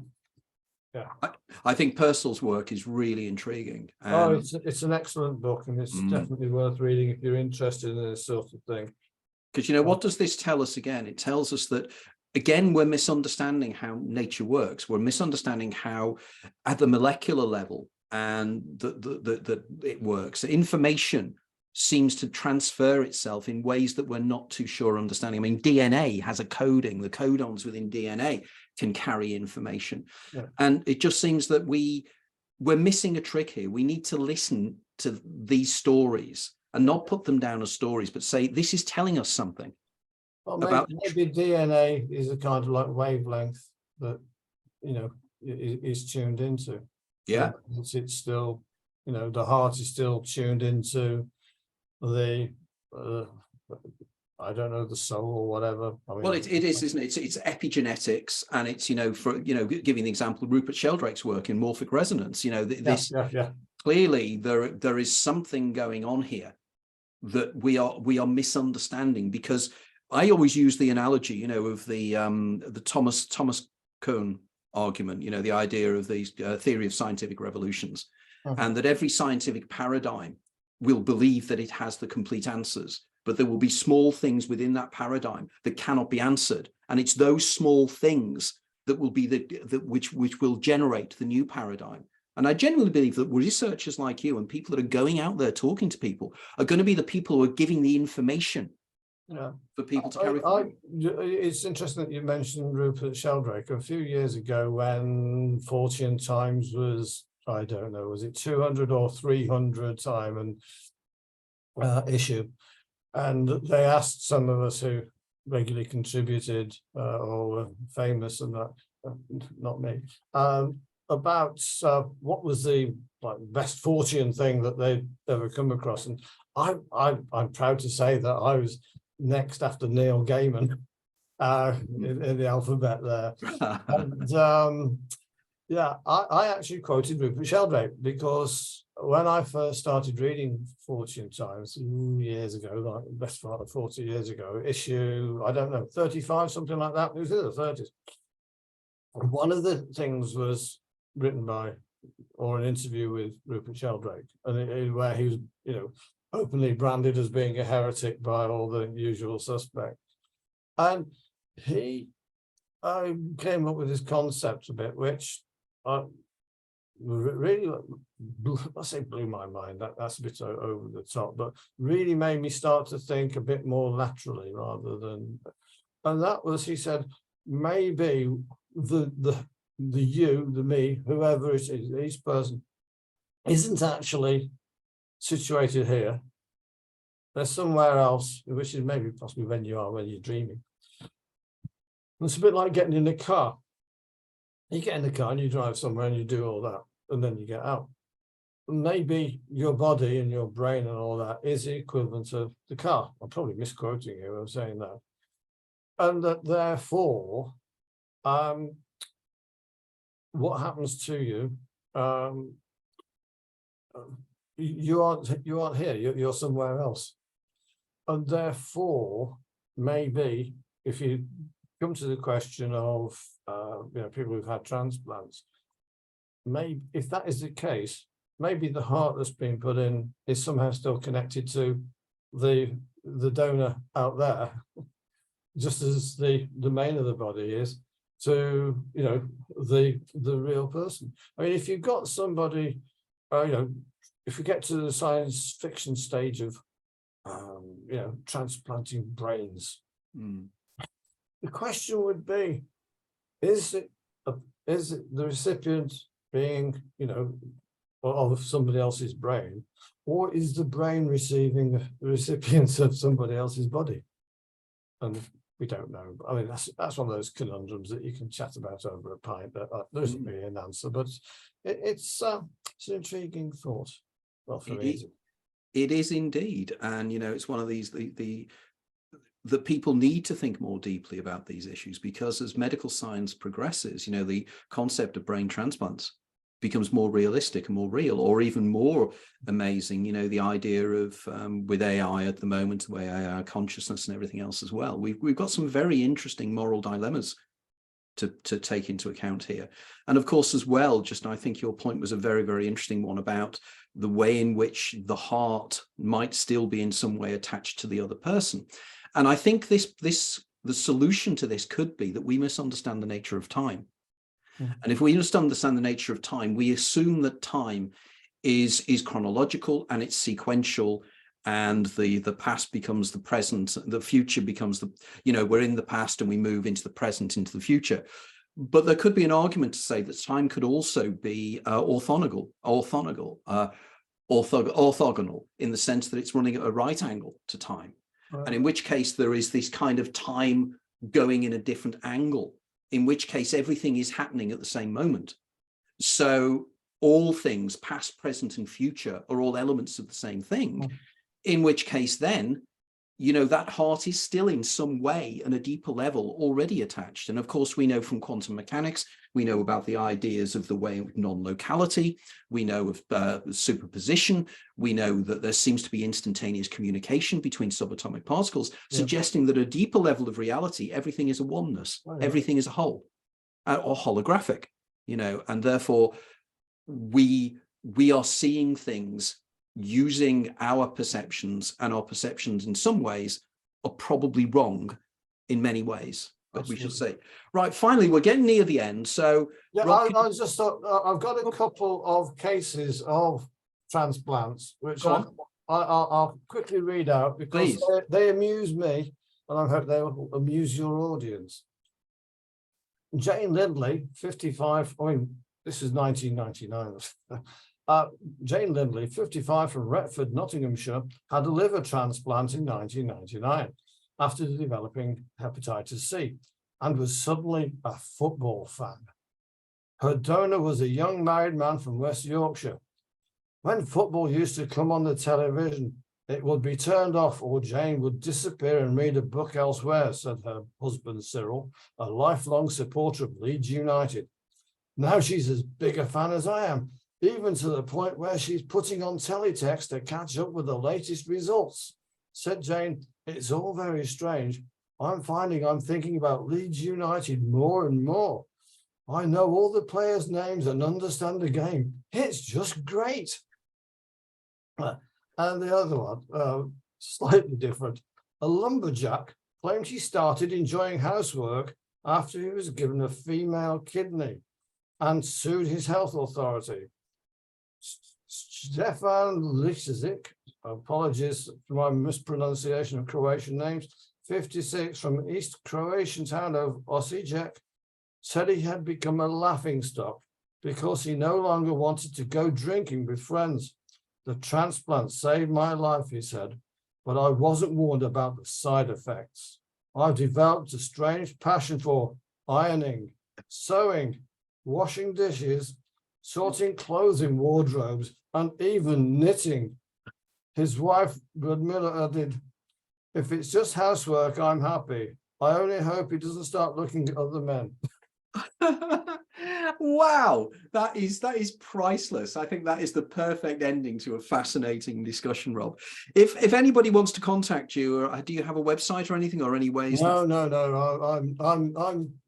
Yeah. I think Purcell's work is really intriguing. It's an excellent book, and it's definitely worth reading if you're interested in this sort of thing. Because, you know, what does this tell us again? It tells us that, again, we're misunderstanding how nature works. We're misunderstanding how, at the molecular level, and that it works. Information seems to transfer itself in ways that we're not too sure understanding. I mean, DNA has a coding. The codons within DNA can carry information. Yeah. And it just seems that we're missing a trick here. We need to listen to these stories and not put them down as stories, but say, this is telling us something. Well, maybe DNA is a kind of like wavelength that, you know, is tuned into. Yeah. It's still, you know, the heart is still tuned into the, I don't know, the soul or whatever. I mean, well, it is, isn't it? It's epigenetics, and it's, you know, for, you know, giving the example of Rupert Sheldrake's work in morphic resonance, you know, this clearly there is something going on here that we are misunderstanding, because I always use the analogy, you know, of the Thomas Kuhn argument, you know, the idea of the theory of scientific revolutions, and that every scientific paradigm will believe that it has the complete answers, but there will be small things within that paradigm that cannot be answered, and it's those small things that will be which will generate the new paradigm. And I genuinely believe that researchers like you and people that are going out there talking to people are going to be the people who are giving the information for people to carry forward. It's interesting that you mentioned Rupert Sheldrake. A few years ago, when Fortean Times was, I don't know, was it 200 or 300 time and issue, and they asked some of us who regularly contributed or were famous and that, not me, about what was the best Fortean thing that they'd ever come across, and I'm proud to say that I was next after Neil Gaiman in the alphabet there. And yeah, I actually quoted Rupert Sheldrake, because when I first started reading Fortean Times years ago, like the best part of 40 years ago, issue, I don't know, 35, something like that, it was in the 30s. And one of the things was written by, or an interview with Rupert Sheldrake, and where he was, you know, openly branded as being a heretic by all the usual suspects. And he came up with this concept a bit, which really, I say blew my mind, that's a bit over the top, but really made me start to think a bit more laterally rather than, and that was, he said, maybe the you, the me, whoever it is, each person isn't actually situated here. There's somewhere else, which is maybe possibly when you're dreaming. It's a bit like getting in a car. You get in the car and you drive somewhere and you do all that, and then you get out. Maybe your body and your brain and all that is the equivalent of the car. I'm probably misquoting you, I'm saying that. And that therefore, what happens to you, you aren't here, you're somewhere else. And therefore, maybe if you come to the question of you know, people who've had transplants, maybe if that is the case, maybe the heart that's been put in is somehow still connected to the donor out there, just as the domain of the body is to, you know, the real person. I mean, if you've got somebody, you know, if we get to the science fiction stage of you know, transplanting brains, the question would be, is it the recipient being, you know, of somebody else's brain, or is the brain receiving the recipient of somebody else's body? And we don't know. I mean, that's one of those conundrums that you can chat about over a pint, but there isn't really an answer. But it's an intriguing thought. Well, for me, it is indeed, and you know, it's one of these that people need to think more deeply about these issues, because as medical science progresses, the concept of brain transplants becomes more realistic and more real, or even more amazing. The idea of with AI at the moment, the way AI consciousness and everything else as well. We've got some very interesting moral dilemmas to take into account here. And of course, as well, just I think your point was a very, very interesting one about the way in which the heart might still be in some way attached to the other person. And I think the solution to this could be that we misunderstand the nature of time. And if we just understand the nature of time, we assume that time is chronological and it's sequential, and the past becomes the present, the future becomes we're in the past and we move into the present, into the future. But there could be an argument to say that time could also be orthogonal in the sense that it's running at a right angle to time. Right. And in which case there is this kind of time going in a different angle, in which case everything is happening at the same moment. So all things, past, present, and future, are all elements of the same thing, in which case then, that heart is still in some way and a deeper level already attached. And of course, we know from quantum mechanics, we know about the ideas of the way of non-locality, we know of superposition, we know that there seems to be instantaneous communication between subatomic particles, suggesting that at a deeper level of reality, everything is a oneness, everything is a whole, or holographic, and therefore we are seeing things using our perceptions, and our perceptions in some ways are probably wrong in many ways, but Absolutely. We should say. Right, finally, we're getting near the end. So I just thought, I've got a couple of cases of transplants, which I'll quickly read out, because they amuse me, and I hope they will amuse your audience. Jane Lindley, 55, this is 1999. Jane Lindley, 55, from Retford, Nottinghamshire, had a liver transplant in 1999 after developing hepatitis C, and was suddenly a football fan. Her donor was a young married man from West Yorkshire. When football used to come on the television, it would be turned off, or Jane would disappear and read a book elsewhere, said her husband Cyril, a lifelong supporter of Leeds United. Now she's as big a fan as I am, even to the point where she's putting on teletext to catch up with the latest results. Said Jane, it's all very strange. I'm finding I'm thinking about Leeds United more and more. I know all the players' names and understand the game. It's just great. And the other one, slightly different. A lumberjack claimed he started enjoying housework after he was given a female kidney and sued his health authority. Stefan Lisic, apologies for my mispronunciation of Croatian names, 56, from East Croatian town of Osijek, said he had become a laughingstock because he no longer wanted to go drinking with friends. The transplant saved my life, he said, but I wasn't warned about the side effects. I've developed a strange passion for ironing, sewing, washing dishes, sorting clothes in wardrobes, and even knitting. His wife, Ludmilla, added, if it's just housework, I'm happy. I only hope he doesn't start looking at other men. Wow, that is priceless. I think that is the perfect ending to a fascinating discussion, Rob. If anybody wants to contact you, or do you have a website or anything, or any ways? No.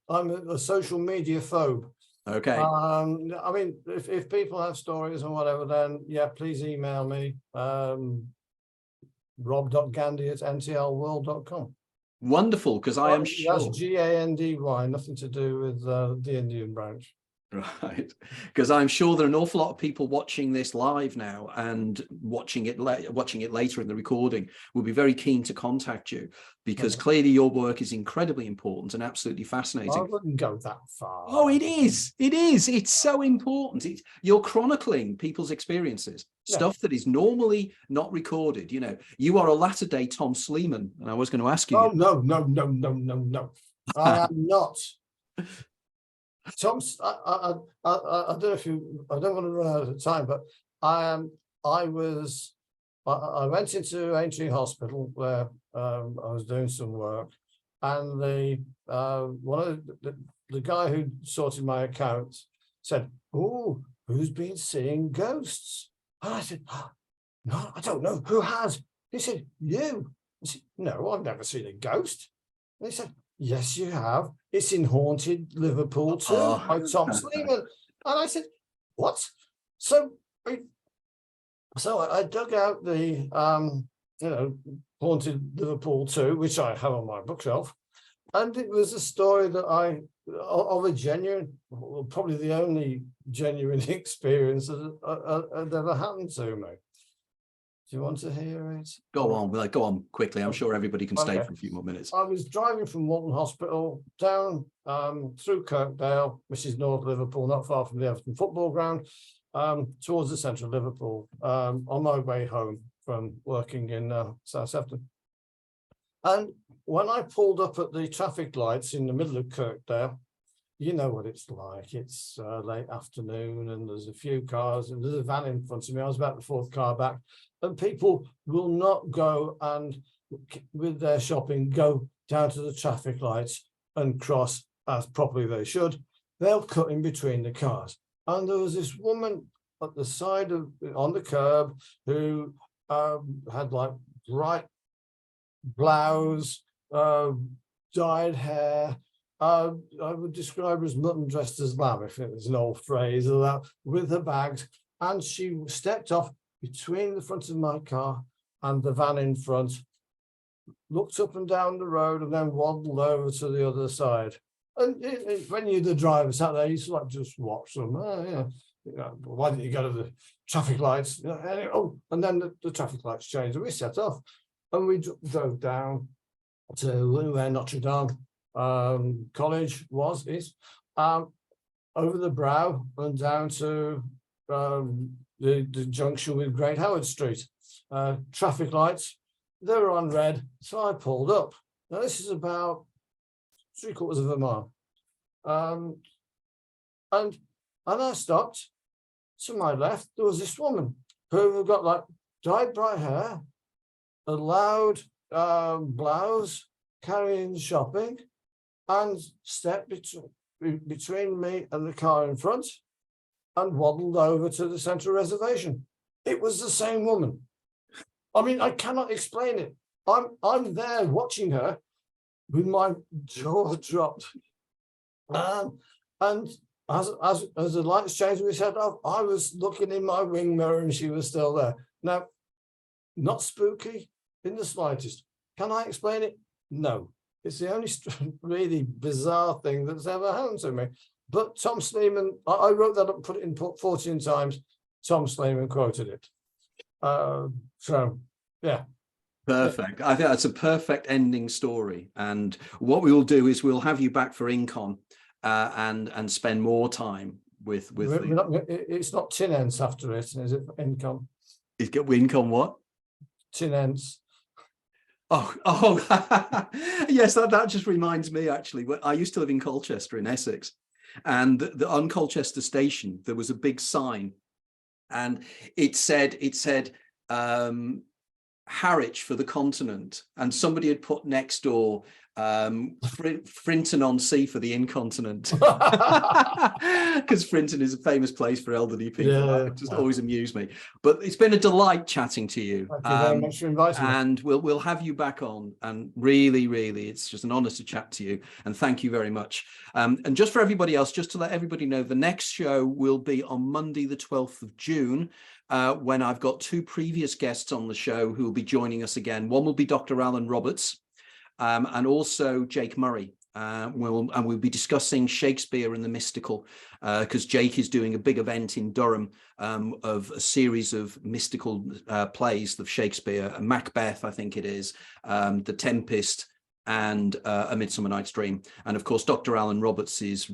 I'm a social media phobe. Okay. I mean, if people have stories or whatever, then please email me, rob.gandy@ntlworld.com. Wonderful, because I am sure that's Gandy, nothing to do with the Indian branch. Right, because I'm sure there are an awful lot of people watching this live now and watching it later in the recording will be very keen to contact you, because clearly your work is incredibly important and absolutely fascinating. I wouldn't go that far. Oh, it is. It's so important. You're chronicling people's experiences, stuff that is normally not recorded. You are a latter-day Tom Sleeman, and I was going to ask you. Oh, no. I am not. Tom, I don't know if I don't want to run out of time, but I was I went into Aintree Hospital where I was doing some work, and one of the guy who sorted my account said, "Oh, who's been seeing ghosts?" And I said, "No, I don't know. Who has?" He said, "You." I said, "No, I've never seen a ghost." And he said, "Yes, you have. It's in Haunted Liverpool too, by Tom Sleeman." And I said, "What?" So I dug out the Haunted Liverpool 2, which I have on my bookshelf, and it was a story that of a genuine, well, probably the only genuine experience that had ever happened to me. Do you want to hear it? Go on quickly. I'm sure everybody can stay for a few more minutes. I was driving from Walton Hospital down through Kirkdale, which is North Liverpool, not far from the Everton football ground, towards the centre of Liverpool, on my way home from working in South Sefton. And when I pulled up at the traffic lights in the middle of Kirkdale, you know what it's like. It's late afternoon and there's a few cars and there's a van in front of me. I was about the fourth car back, and people will not go and, with their shopping, go down to the traffic lights and cross as properly they should. They'll cut in between the cars. And there was this woman at the side of, on the curb, who had like bright blouse, dyed hair. I would describe her as mutton dressed as lamb, if it was an old phrase, of that, with her bags. And she stepped off between the front of my car and the van in front, looked up and down the road, and then waddled over to the other side. And when you're the driver sat there, you sort of just watch them. Why didn't you go to the traffic lights? And then the traffic lights changed, and we set off, and we drove down to where Notre Dame College is, over the brow and down to the junction with Great Howard Street. Traffic lights, they were on red, so I pulled up. Now this is about 3/4 of a mile, and I stopped. To my left, there was this woman who got like dyed bright hair, a loud blouse, carrying shopping, and stepped between me and the car in front and waddled over to the central reservation. It was the same woman. I mean, I cannot explain it. I'm there watching her with my jaw dropped. And as the lights changed, we set off, I was looking in my wing mirror and she was still there. Now, not spooky in the slightest. Can I explain it? No. It's the only really bizarre thing that's ever happened to me. But Tom Sleeman, I wrote that up and put it in Fortean Times. Tom Sleeman quoted it. So, yeah. Perfect. I think that's a perfect ending story. And what we will do is we'll have you back for Incon and spend more time with it's not tin ends after it, is it? Incon. Is it Incon what? Tin ends. Oh, yes, that just reminds me, actually. I used to live in Colchester in Essex, and on Colchester Station, there was a big sign, and it said Harwich for the continent, and somebody had put next door Frinton-on-Sea for the incontinent, because Frinton is a famous place for elderly people. Yeah, it just always amused me. But it's been a delight chatting to you. Thank you very much for inviting me. And we'll have you back on, and really it's just an honor to chat to you, and thank you very much. And just for everybody else, just to let everybody know, the next show will be on Monday the 12th of June, when I've got two previous guests on the show who will be joining us again. One will be Dr. Alan Roberts, and also Jake Murray. We'll be discussing Shakespeare and the mystical, because Jake is doing a big event in Durham of a series of mystical plays of Shakespeare, Macbeth, I think it is, The Tempest, and A Midsummer Night's Dream. And of course, Dr. Alan Roberts is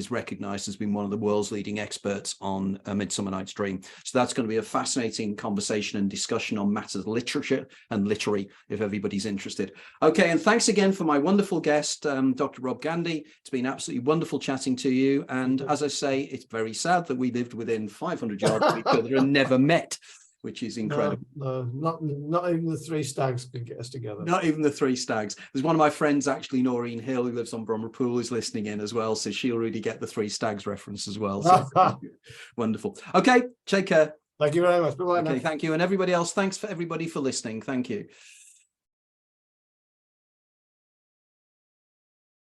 recognized as being one of the world's leading experts on A Midsummer Night's Dream. So that's going to be a fascinating conversation and discussion on matters of literature and literary, if everybody's interested. Okay, and thanks again for my wonderful guest, Dr. Rob Gandy. It's been absolutely wonderful chatting to you. And as I say, it's very sad that we lived within 500 yards of each other and never met, which is incredible. Not even the three stags could get us together. Not even the three stags. There's one of my friends, actually, Noreen Hill, who lives on Bromrapool, is listening in as well, so she'll really get the three stags reference as well. So wonderful. Okay, take care. Thank you very much. Bye-bye. Okay, thank you. And everybody else, thanks for everybody for listening. Thank you.